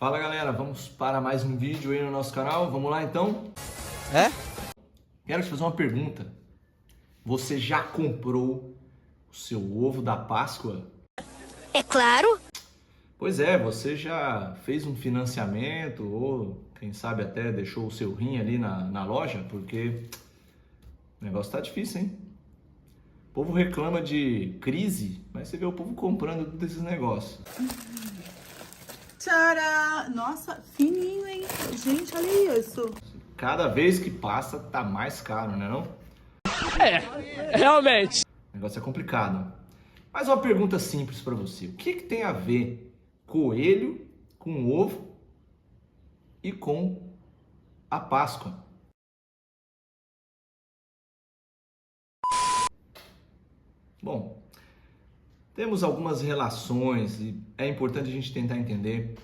Fala galera, vamos para mais um vídeo aí no nosso canal, vamos lá então? Quero te fazer uma pergunta. Você já comprou o seu ovo da Páscoa? É claro. Pois é, você já fez um financiamento ou quem sabe até deixou o seu rim ali na loja? Porque o negócio tá difícil, hein? O povo reclama de crise, mas você vê o povo comprando todos esses negócios. Tcharam! Nossa, fininho, hein? Gente, olha isso. Cada vez que passa, tá mais caro, né não? Realmente. O negócio é complicado. Mas uma pergunta simples para você. O que tem a ver coelho com ovo e com a Páscoa? Bom, temos algumas relações e é importante a gente tentar entender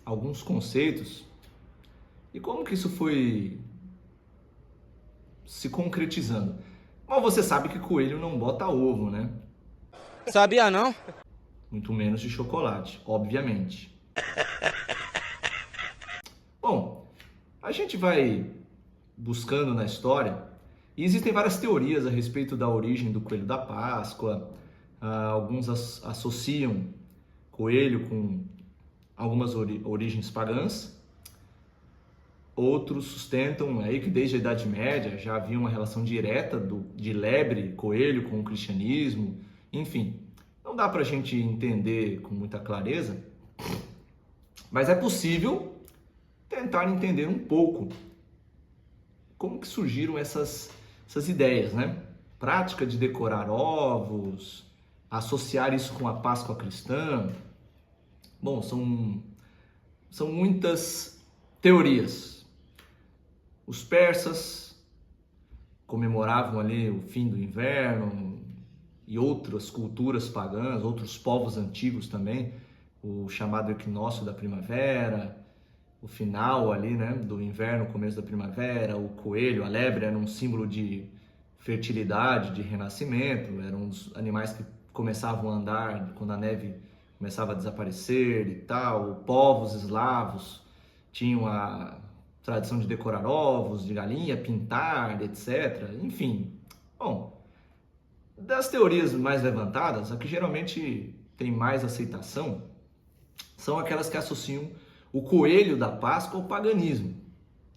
alguns conceitos e como que isso foi se concretizando. Bom, você sabe que coelho não bota ovo, né? Sabia não? Muito menos de chocolate, obviamente. Bom, a gente vai buscando na história e existem várias teorias a respeito da origem do coelho da Páscoa. Alguns associam coelho com algumas origens pagãs. Outros sustentam aí que desde a Idade Média já havia uma relação direta de lebre, coelho com o cristianismo. Enfim, não dá para a gente entender com muita clareza, mas é possível tentar entender um pouco como que surgiram essas ideias, né? Prática de decorar ovos, associar isso com a Páscoa cristã. Bom, são muitas teorias. Os persas comemoravam ali o fim do inverno e outras culturas pagãs, outros povos antigos também, o chamado equinócio da primavera, o final ali, né, do inverno, começo da primavera, o coelho, a lebre era um símbolo de fertilidade, de renascimento, eram os animais que começavam a andar quando a neve começava a desaparecer e tal. Povos eslavos tinham a tradição de decorar ovos de galinha, pintar, etc. Enfim, bom, das teorias mais levantadas, a que geralmente tem mais aceitação são aquelas que associam o coelho da Páscoa ao paganismo.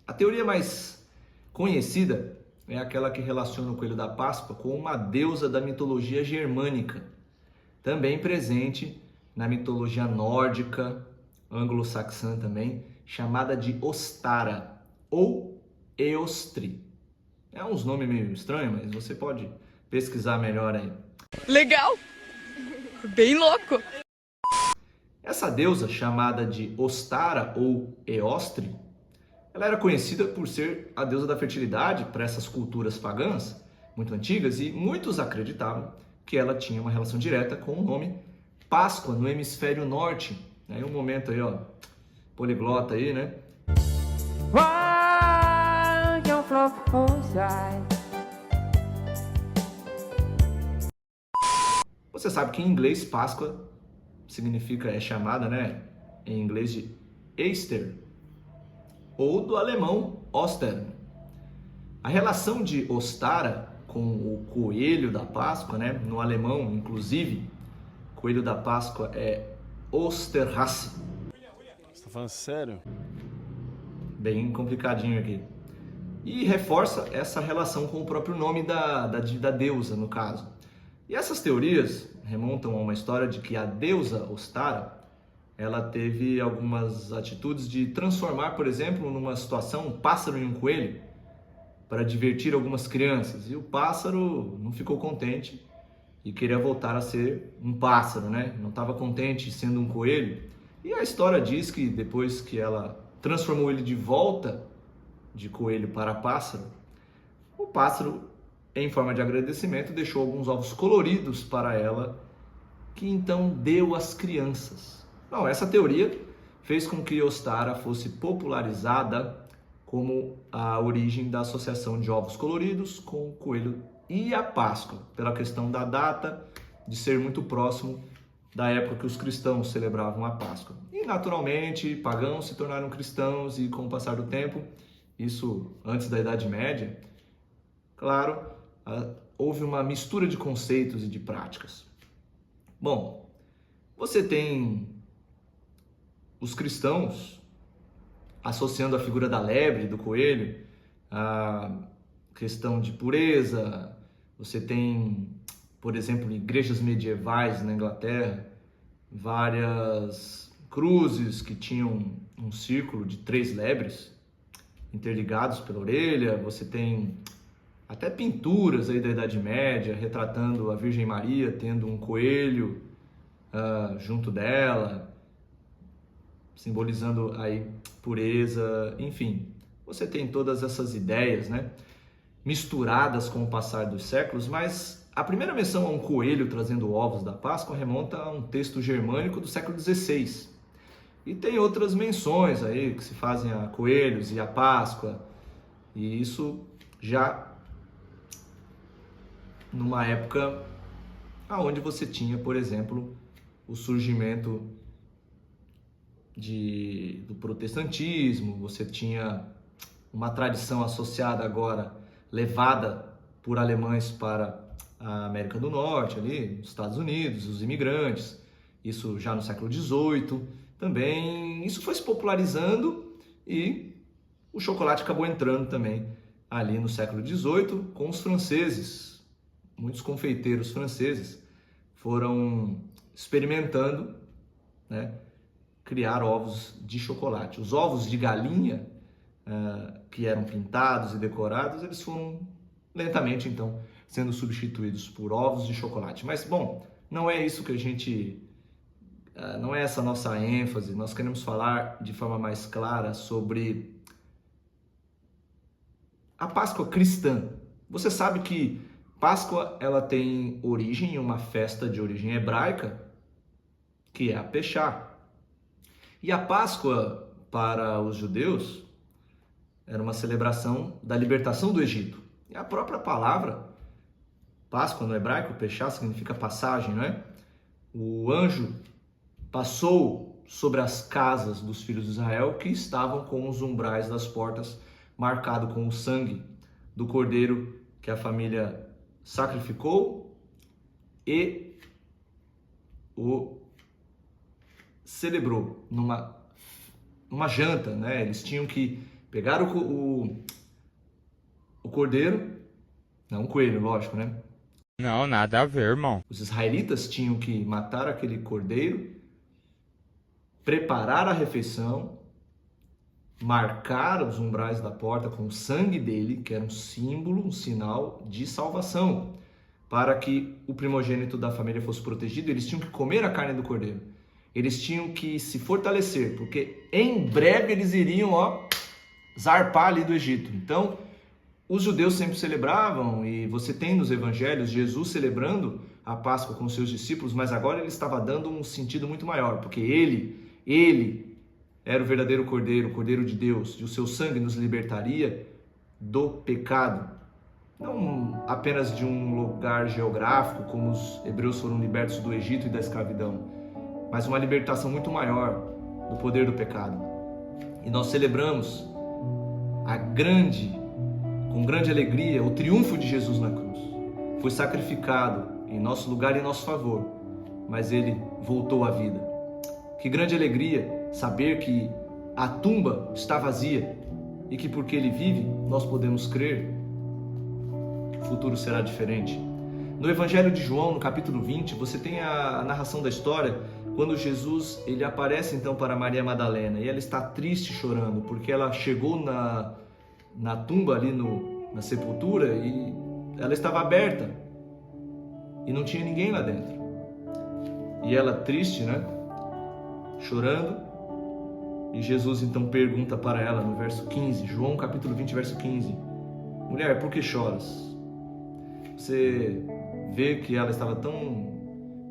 A teoria mais conhecida é aquela que relaciona o coelho da Páscoa com uma deusa da mitologia germânica, também presente na mitologia nórdica, anglo-saxã também, chamada de Ostara ou Eostri. É uns nomes meio estranhos, mas você pode pesquisar melhor aí. Legal. Bem louco. Essa deusa, chamada de Ostara ou Eostri, ela era conhecida por ser a deusa da fertilidade para essas culturas pagãs muito antigas e muitos acreditavam que ela tinha uma relação direta com o nome Páscoa no hemisfério norte. Aí um momento aí, ó, poliglota aí, né? Você sabe que em inglês Páscoa significa, é chamada, né, em inglês de Easter, ou do alemão Ostern. A relação de Ostara com o coelho da Páscoa, né, no alemão, inclusive, coelho da Páscoa é Osterhase. Você tá falando sério? Bem complicadinho aqui. E reforça essa relação com o próprio nome da deusa, no caso. E essas teorias remontam a uma história de que a deusa Ostara, ela teve algumas atitudes de transformar, por exemplo, numa situação, um pássaro em um coelho, para divertir algumas crianças. E o pássaro não ficou contente e queria voltar a ser um pássaro, né? Não estava contente sendo um coelho. E a história diz que depois que ela transformou ele de volta de coelho para pássaro, o pássaro, em forma de agradecimento, deixou alguns ovos coloridos para ela, que então deu às crianças. Bom, essa teoria fez com que Ostara fosse popularizada como a origem da associação de ovos coloridos com o coelho e a Páscoa, pela questão da data, de ser muito próximo da época que os cristãos celebravam a Páscoa. E, naturalmente, pagãos se tornaram cristãos e, com o passar do tempo, isso antes da Idade Média, claro, houve uma mistura de conceitos e de práticas. Bom, você tem os cristãos associando a figura da lebre, do coelho, a questão de pureza. Você tem, por exemplo, em igrejas medievais na Inglaterra, várias cruzes que tinham um círculo de 3 lebres interligados pela orelha. Você tem até pinturas aí da Idade Média retratando a Virgem Maria tendo um coelho junto dela, simbolizando aí pureza. Enfim, você tem todas essas ideias, né, misturadas com o passar dos séculos, mas a primeira menção a um coelho trazendo ovos da Páscoa remonta a um texto germânico do século XVI. E tem outras menções aí que se fazem a coelhos e a Páscoa, e isso já numa época onde você tinha, por exemplo, o surgimento do protestantismo. Você tinha uma tradição associada agora, levada por alemães para a América do Norte, ali nos Estados Unidos, os imigrantes, isso já no século XVIII. Também isso foi se popularizando e o chocolate acabou entrando também ali no século XVIII com os franceses. Muitos confeiteiros franceses foram experimentando, né, criar ovos de chocolate. Os ovos de galinha, que eram pintados e decorados, eles foram lentamente, então, sendo substituídos por ovos de chocolate. Mas, bom, não é isso que a gente... não é essa a nossa ênfase. Nós queremos falar de forma mais clara sobre a Páscoa cristã. Você sabe que Páscoa ela tem origem em uma festa de origem hebraica, que é a Peshá. E a Páscoa, para os judeus, era uma celebração da libertação do Egito. E a própria palavra Páscoa no hebraico, Peshá, significa passagem, não é? O anjo passou sobre as casas dos filhos de Israel que estavam com os umbrais das portas marcado com o sangue do cordeiro que a família sacrificou e o celebrou numa janta, né? Eles tinham que pegar o cordeiro, não, um coelho, lógico, né? Não, nada a ver, irmão. Os israelitas tinham que matar aquele cordeiro, preparar a refeição, marcar os umbrais da porta com o sangue dele, que era um símbolo, um sinal de salvação, para que o primogênito da família fosse protegido. Eles tinham que comer a carne do cordeiro. Eles tinham que se fortalecer, porque em breve eles iriam, zarpar ali do Egito. Então, os judeus sempre celebravam, e você tem nos evangelhos Jesus celebrando a Páscoa com seus discípulos, mas agora ele estava dando um sentido muito maior, porque ele era o verdadeiro cordeiro, o cordeiro de Deus, e o seu sangue nos libertaria do pecado. Não apenas de um lugar geográfico, como os hebreus foram libertos do Egito e da escravidão, mas uma libertação muito maior do poder do pecado. E nós celebramos com grande alegria, o triunfo de Jesus na cruz. Foi sacrificado em nosso lugar e em nosso favor, mas ele voltou à vida. Que grande alegria saber que a tumba está vazia e que porque ele vive, nós podemos crer que o futuro será diferente. No Evangelho de João, no capítulo 20, você tem a narração da história quando Jesus ele aparece então para Maria Madalena e ela está triste, chorando, porque ela chegou na tumba ali na sepultura e ela estava aberta e não tinha ninguém lá dentro. E ela triste, né? Chorando. E Jesus então pergunta para ela no verso 15, João capítulo 20, verso 15: mulher, por que choras? Você vê que ela estava tão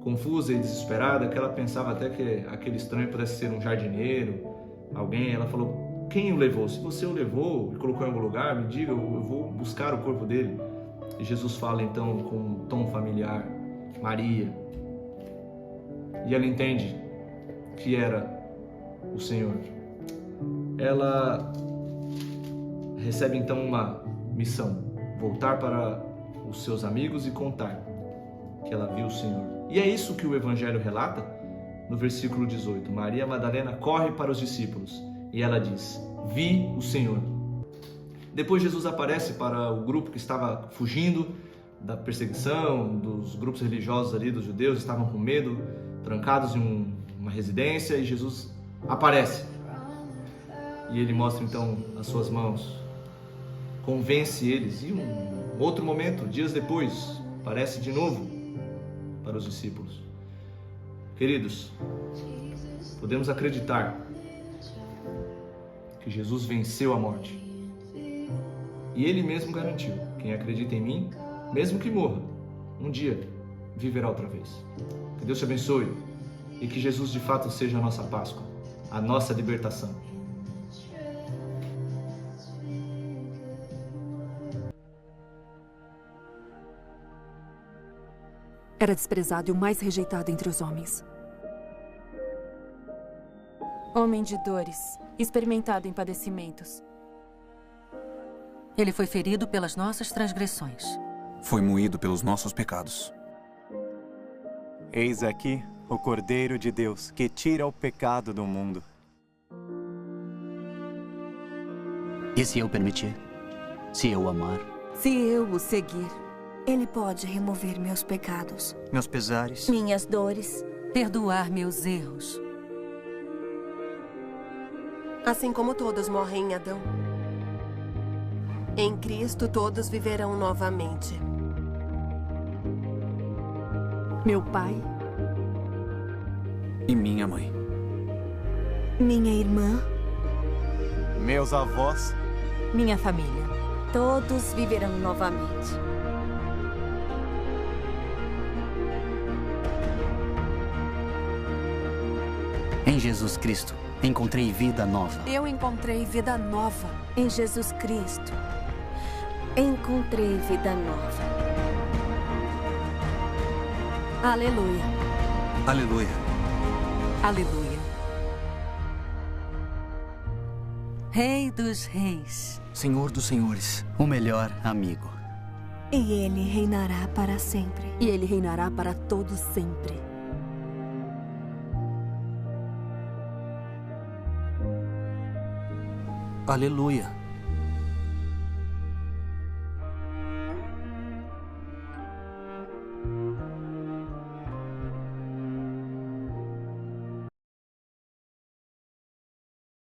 confusa e desesperada que ela pensava até que aquele estranho pudesse ser um jardineiro, alguém. Ela falou: quem o levou? Se você o levou e colocou em algum lugar, me diga, eu vou buscar o corpo dele. E Jesus fala então com um tom familiar: Maria. e ela entende que era o Senhor. Ela recebe então uma missão: voltar para os seus amigos e contar que ela viu o Senhor. E é isso que o Evangelho relata no versículo 18. Maria Madalena corre para os discípulos e ela diz: vi o Senhor. Depois Jesus aparece para o grupo que estava fugindo da perseguição, dos grupos religiosos ali dos judeus, estavam com medo, trancados em uma residência, e Jesus aparece. E ele mostra então as suas mãos, convence eles, e um outro momento, dias depois, aparece de novo para os discípulos. Queridos, podemos acreditar que Jesus venceu a morte. E Ele mesmo garantiu: quem acredita em mim, mesmo que morra, um dia viverá outra vez. Que Deus te abençoe e que Jesus de fato seja a nossa Páscoa, a nossa libertação. Era desprezado e o mais rejeitado entre os homens. Homem de dores, experimentado em padecimentos. Ele foi ferido pelas nossas transgressões. Foi moído pelos nossos pecados. Eis aqui o Cordeiro de Deus, que tira o pecado do mundo. E se eu permitir? Se eu amar? Se eu o seguir, Ele pode remover meus pecados, Meus pesares? minhas dores. Perdoar meus erros. Assim como todos morrem em Adão, em Cristo todos viverão novamente. meu pai, E minha mãe. Minha irmã, Meus avós, minha família. todos viverão novamente. Em Jesus Cristo, encontrei vida nova. Eu encontrei vida nova. Em Jesus Cristo, encontrei vida nova. Aleluia. Aleluia. Aleluia. Rei dos reis. Senhor dos senhores, o melhor amigo. E Ele reinará para sempre. E ele reinará para todo sempre. Aleluia.